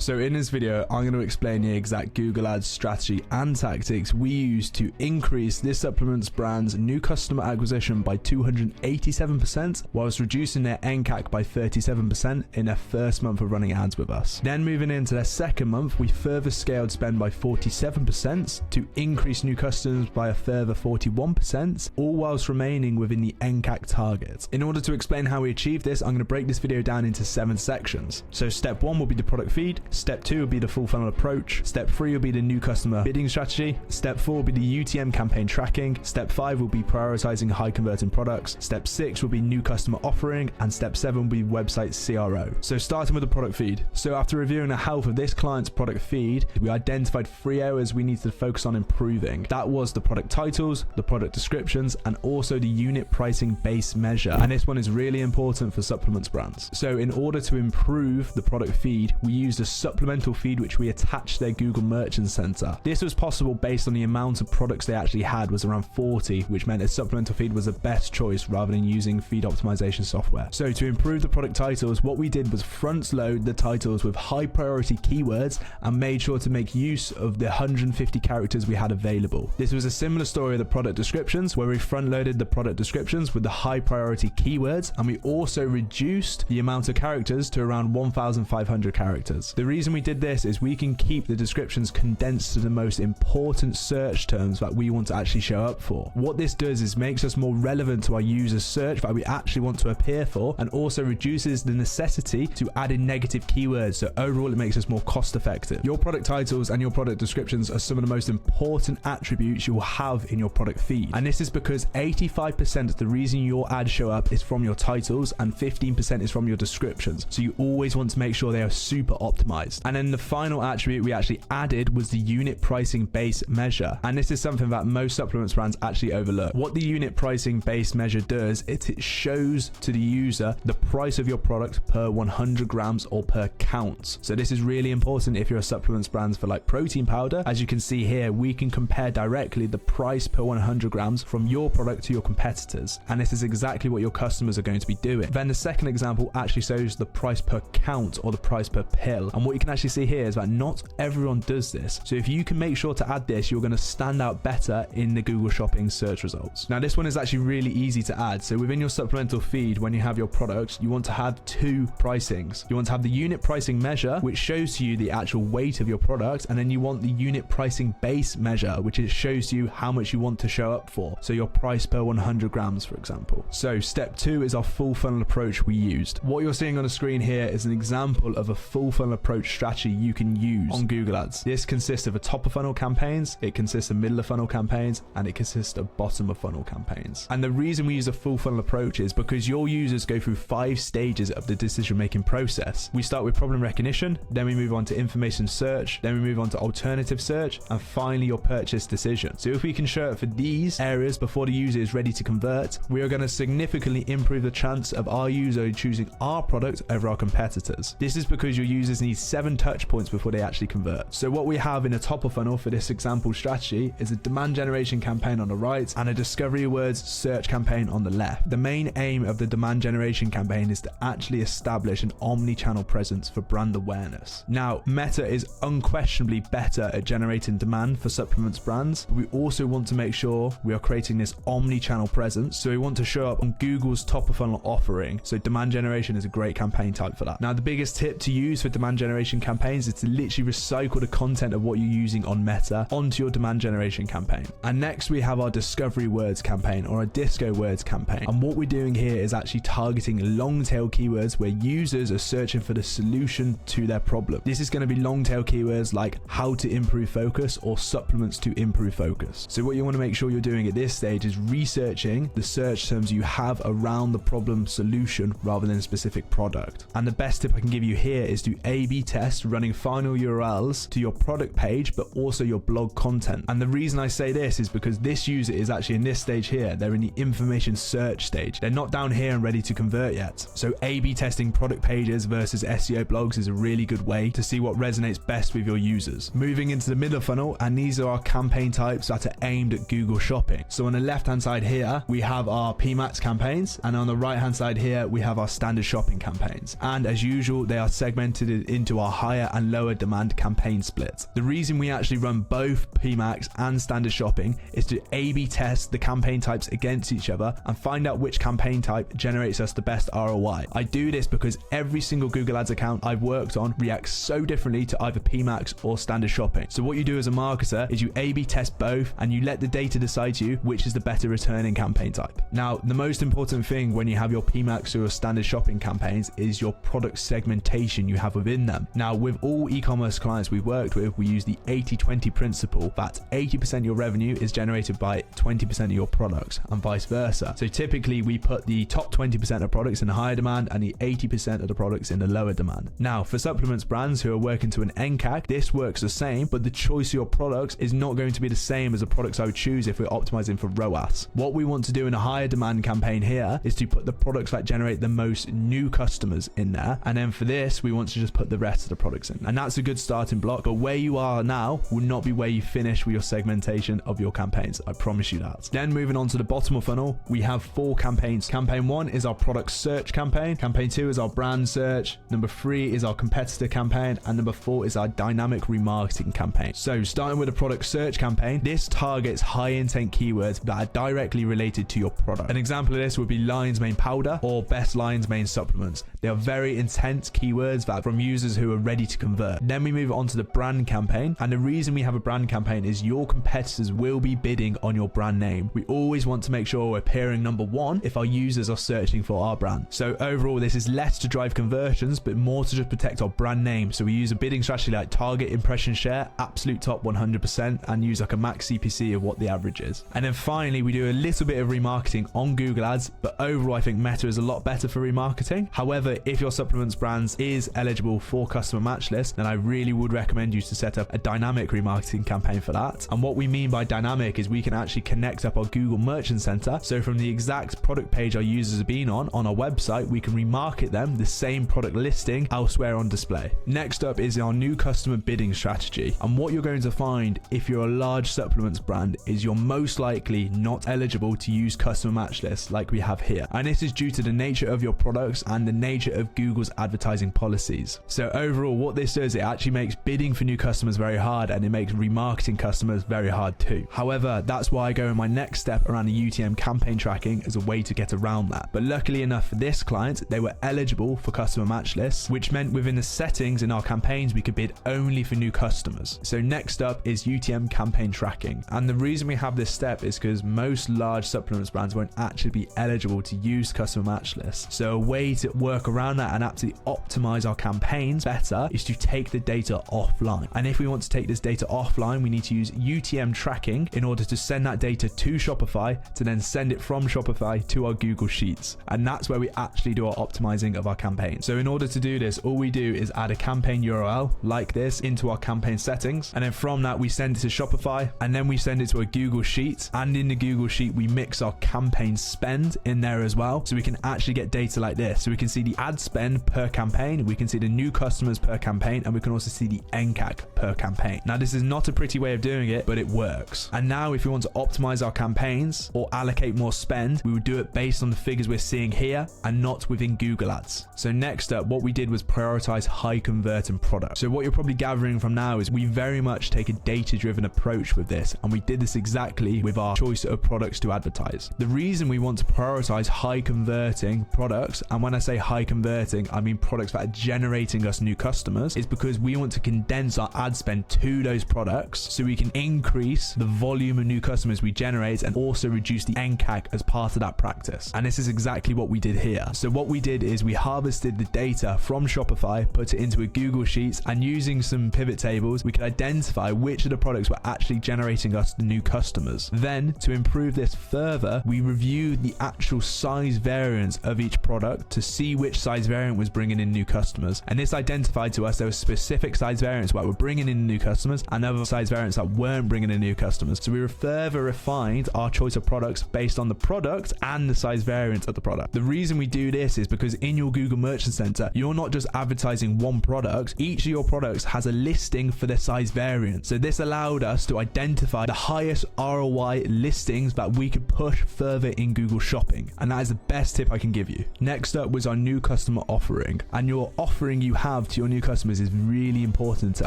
So in this video, I'm going to explain the exact Google Ads strategy and tactics we use to increase this supplements brand's new customer acquisition by 287%, whilst reducing their nCAC by 37% in their first month of running ads with us. Then moving into their second month, we further scaled spend by 47% to increase new customers by a further 41%, all whilst remaining within the nCAC target. In order to explain how we achieve this, I'm going to break this video down into 7 sections. So step 1 will be the product feed. Step 2 will be the full funnel approach. Step 3 will be the new customer bidding strategy. Step 4 will be the UTM campaign tracking. Step 5 will be prioritizing high converting products. Step 6 will be new customer offering. And step 7 will be website CRO. So starting with the product feed. So after reviewing the health of this client's product feed, we identified 3 areas we needed to focus on improving. That was the product titles, the product descriptions, and also the unit pricing base measure. And this one is really important for supplements brands. So in order to improve the product feed, we used a supplemental feed which we attached to their Google Merchant Center. This was possible based on the amount of products they actually had was around 40, which meant a supplemental feed was the best choice rather than using feed optimization software. So to improve the product titles, what we did was front load the titles with high priority keywords and made sure to make use of the 150 characters we had available. This was a similar story of the product descriptions, where we front loaded the product descriptions with the high priority keywords, and we also reduced the amount of characters to around 1,500 characters. The reason we did this is we can keep the descriptions condensed to the most important search terms that we want to actually show up for. What this does is makes us more relevant to our users' search that we actually want to appear for, and also reduces the necessity to add in negative keywords. So overall, it makes us more cost effective. Your product titles and your product descriptions are some of the most important attributes you will have in your product feed. And this is because 85% of the reason your ads show up is from your titles and 15% is from your descriptions. So you always want to make sure they are super optimized. And then the final attribute we actually added was the unit pricing base measure. And this is something that most supplements brands actually overlook. What the unit pricing base measure does, it shows to the user the price of your product per 100 grams or per count. So this is really important if you're a supplements brand for like protein powder. As you can see here, we can compare directly the price per 100 grams from your product to your competitors. And this is exactly what your customers are going to be doing. Then the second example actually shows the price per count or the price per pill. And what you can actually see here is that not everyone does this. So if you can make sure to add this, you're going to stand out better in the Google Shopping search results. Now this one is actually really easy to add. So within your supplemental feed, when you have your products, you want to have 2 pricings. You want to have the unit pricing measure, which shows to you the actual weight of your product. And then you want the unit pricing base measure, which shows to you how much you want to show up for. So your price per 100 grams, for example. So step 2 is our full funnel approach we used. What you're seeing on the screen here is an example of a full funnel approach strategy you can use on Google Ads. This consists of a top of funnel campaigns, it consists of middle of funnel campaigns, and it consists of bottom of funnel campaigns. And the reason we use a full funnel approach is because your users go through 5 stages of the decision making process. We start with problem recognition, then we move on to information search, then we move on to alternative search, and finally your purchase decision. So if we can show up for these areas before the user is ready to convert, we are going to significantly improve the chance of our user choosing our product over our competitors. This is because your users need 7 touch points before they actually convert. So what we have in the top of funnel for this example strategy is a demand generation campaign on the right and a discovery words search campaign on the left. The main aim of the demand generation campaign is to actually establish an omni-channel presence for brand awareness. Now, Meta is unquestionably better at generating demand for supplements brands, but we also want to make sure we are creating this omni-channel presence. So we want to show up on Google's top of funnel offering. So demand generation is a great campaign type for that. Now, the biggest tip to use for demand generation campaigns is to literally recycle the content of what you're using on Meta onto your demand generation campaign. And next we have our discovery words campaign or a disco words campaign. And what we're doing here is actually targeting long tail keywords where users are searching for the solution to their problem. This is going to be long tail keywords like how to improve focus or supplements to improve focus. So what you want to make sure you're doing at this stage is researching the search terms you have around the problem solution rather than a specific product. And the best tip I can give you here is to A/B test running final URLs to your product page, but also your blog content. And the reason I say this is because this user is actually in this stage here. They're in the information search stage. They're not down here and ready to convert yet. So A/B testing product pages versus SEO blogs is a really good way to see what resonates best with your users. Moving into the middle funnel, and these are our campaign types that are aimed at Google Shopping. So on the left hand side here, we have our PMAX campaigns, and on the right hand side here, we have our standard shopping campaigns. And as usual, they are segmented into into our higher and lower demand campaign split. The reason we actually run both PMAX and standard shopping is to A/B test the campaign types against each other and find out which campaign type generates us the best ROI. I do this because every single Google Ads account I've worked on reacts so differently to either PMAX or standard shopping. So what you do as a marketer is you A/B test both and you let the data decide to you which is the better returning campaign type. Now, the most important thing when you have your PMAX or your standard shopping campaigns is your product segmentation you have within them. Now, with all e-commerce clients we've worked with, we use the 80-20 principle, that 80% of your revenue is generated by 20% of your products and vice versa. So typically we put the top 20% of products in higher demand and the 80% of the products in the lower demand. Now, for supplements brands who are working to an nCAC, this works the same, but the choice of your products is not going to be the same as the products I would choose if we're optimizing for ROAS. What we want to do in a higher demand campaign here is to put the products that generate the most new customers in there, and then for this we want to just put the rest of the products in, and that's a good starting block. But where you are now will not be where you finish with your segmentation of your campaigns, I promise you that. Then moving on to the bottom of funnel, we have 4 campaigns. Campaign 1 is our product search campaign, campaign 2 is our brand search, number 3 is our competitor campaign, and number 4 is our dynamic remarketing campaign. So starting with the product search campaign, this targets high intent keywords that are directly related to your product. An example of this would be Lion's Mane powder or Best Lion's Mane supplements. They are very intense keywords that from users who are ready to convert. Then we move on to the brand campaign, and the reason we have a brand campaign is your competitors will be bidding on your brand name. We always want to make sure we're appearing number 1 if our users are searching for our brand. So overall, this is less to drive conversions but more to just protect our brand name. So we use a bidding strategy like target impression share, absolute top 100%, and use like a max CPC of what the average is. And then finally, we do a little bit of remarketing on Google Ads, but overall I think Meta is a lot better for remarketing. However, if your supplements brands is eligible for customer match list, then I really would recommend you to set up a dynamic remarketing campaign for that. And what we mean by dynamic is we can actually connect up our Google Merchant Center. So from the exact product page our users have been on our website, we can remarket them the same product listing elsewhere on display. Next up is our new customer bidding strategy. And what you're going to find if you're a large supplements brand is you're most likely not eligible to use customer match lists like we have here. And this is due to the nature of your products and the nature of Google's advertising policies. So overall, what this does, it actually makes bidding for new customers very hard, and it makes remarketing customers very hard too. However, that's why I go in my next step around the UTM campaign tracking as a way to get around that. But luckily enough for this client, they were eligible for customer match lists, which meant within the settings in our campaigns, we could bid only for new customers. So next up is UTM campaign tracking. And the reason we have this step is because most large supplements brands won't actually be eligible to use customer match lists. So a way to work around that and absolutely optimize our campaigns better is to take the data offline. And if we want to take this data offline, we need to use UTM tracking in order to send that data to Shopify to then send it from Shopify to our Google Sheets. And that's where we actually do our optimizing of our campaign. So in order to do this, all we do is add a campaign URL like this into our campaign settings. And then from that, we send it to Shopify, and then we send it to a Google Sheet. And in the Google Sheet, we mix our campaign spend in there as well. So we can actually get data like this. So we can see the ad spend per campaign, we can see the new customers per campaign, and we can also see the nCAC per campaign. Now, this is not a pretty way of doing it, but it works. And now if we want to optimize our campaigns or allocate more spend, we would do it based on the figures we're seeing here and not within Google Ads. So next up, what we did was prioritize high converting products. So what you're probably gathering from now is we very much take a data-driven approach with this, and we did this exactly with our choice of products to advertise. The reason we want to prioritize high converting products, and when I say high converting, I mean products that are generating us new customers, is because we want to condense our ad spend to those products so we can increase the volume of new customers we generate and also reduce the nCAC as part of that practice. And this is exactly what we did here. So what we did is we harvested the data from Shopify, put it into a Google Sheets, and using some pivot tables, we could identify which of the products were actually generating us the new customers. Then to improve this further, we reviewed the actual size variance of each product to see which size variant was bringing in new customers. And this identified to us there were specific size variants that were bringing in new customers and other size variants that weren't bringing in new customers. So we further refined our choice of products based on the product and the size variant of the product. The reason we do this is because in your Google Merchant Center, you're not just advertising one product. Each of your products has a listing for their size variant. So this allowed us to identify the highest ROI listings that we could push further in Google Shopping. And that is the best tip I can give you. Next up was our new customer offering. And your offering you have have to your new customers is really important to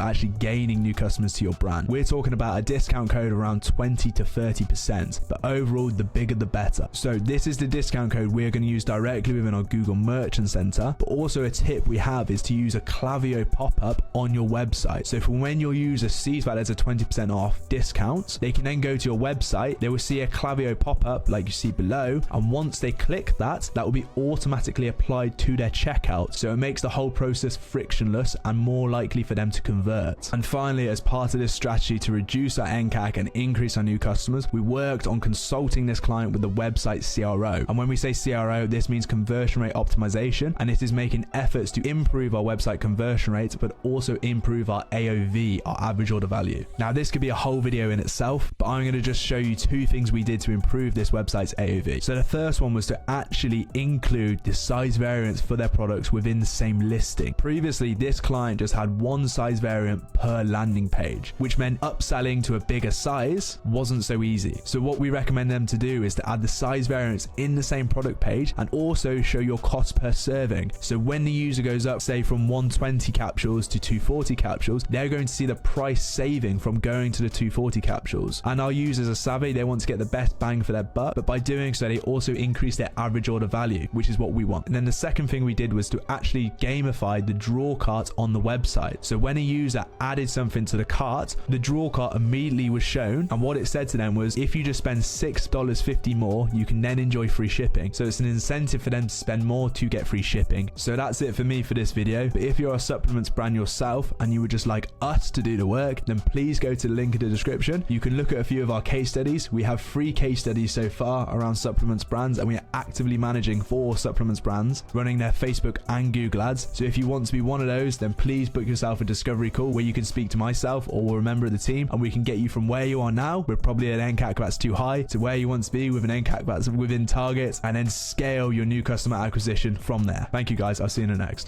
actually gaining new customers to your brand. We're talking about a discount code around 20 to 30%, but overall, the bigger the better. So this is the discount code we're going to use directly within our Google Merchant Center, but also a tip we have is to use a Klaviyo pop-up on your website. So for when your user sees that there's a 20% off discount, they can then go to your website, they will see a Klaviyo pop-up like you see below, and once they click that will be automatically applied to their checkout. So it makes the whole process frictionless and more likely for them to convert. And finally, as part of this strategy to reduce our nCAC and increase our new customers, we worked on consulting this client with the website CRO. And when we say CRO, this means conversion rate optimization, and it is making efforts to improve our website conversion rates, but also improve our AOV, our average order value. Now, this could be a whole video in itself, but I'm going to just show you 2 things we did to improve this website's AOV. So the first one was to actually include the size variants for their products within the same listing. Previously, this client just had one size variant per landing page, which meant upselling to a bigger size wasn't so easy. So what we recommend them to do is to add the size variants in the same product page and also show your cost per serving. So when the user goes up, say from 120 capsules to 240 capsules, they're going to see the price saving from going to the 240 capsules. And our users are savvy, they want to get the best bang for their buck, but by doing so, they also increase their average order value, which is what we want. And then the second thing we did was to actually gamify the draw cart on the website. So when a user added something to the cart, the draw cart immediately was shown, and what it said to them was, if you just spend $6.50 more, you can then enjoy free shipping. So it's an incentive for them to spend more to get free shipping. So that's it for me for this video. But if you're a supplements brand yourself and you would just like us to do the work, then please go to the link in the description. You can look at a few of our case studies. We have 3 case studies so far around supplements brands, and we are actively managing 4 supplements brands, running their Facebook and Google ads. So if you want to be one of those, then please book yourself a discovery call where you can speak to myself or a member of the team, and we can get you from where you are now, with probably an nCAC that's too high, to where you want to be with an nCAC that's within targets, and then scale your new customer acquisition from there. Thank you guys. I'll see you in the next.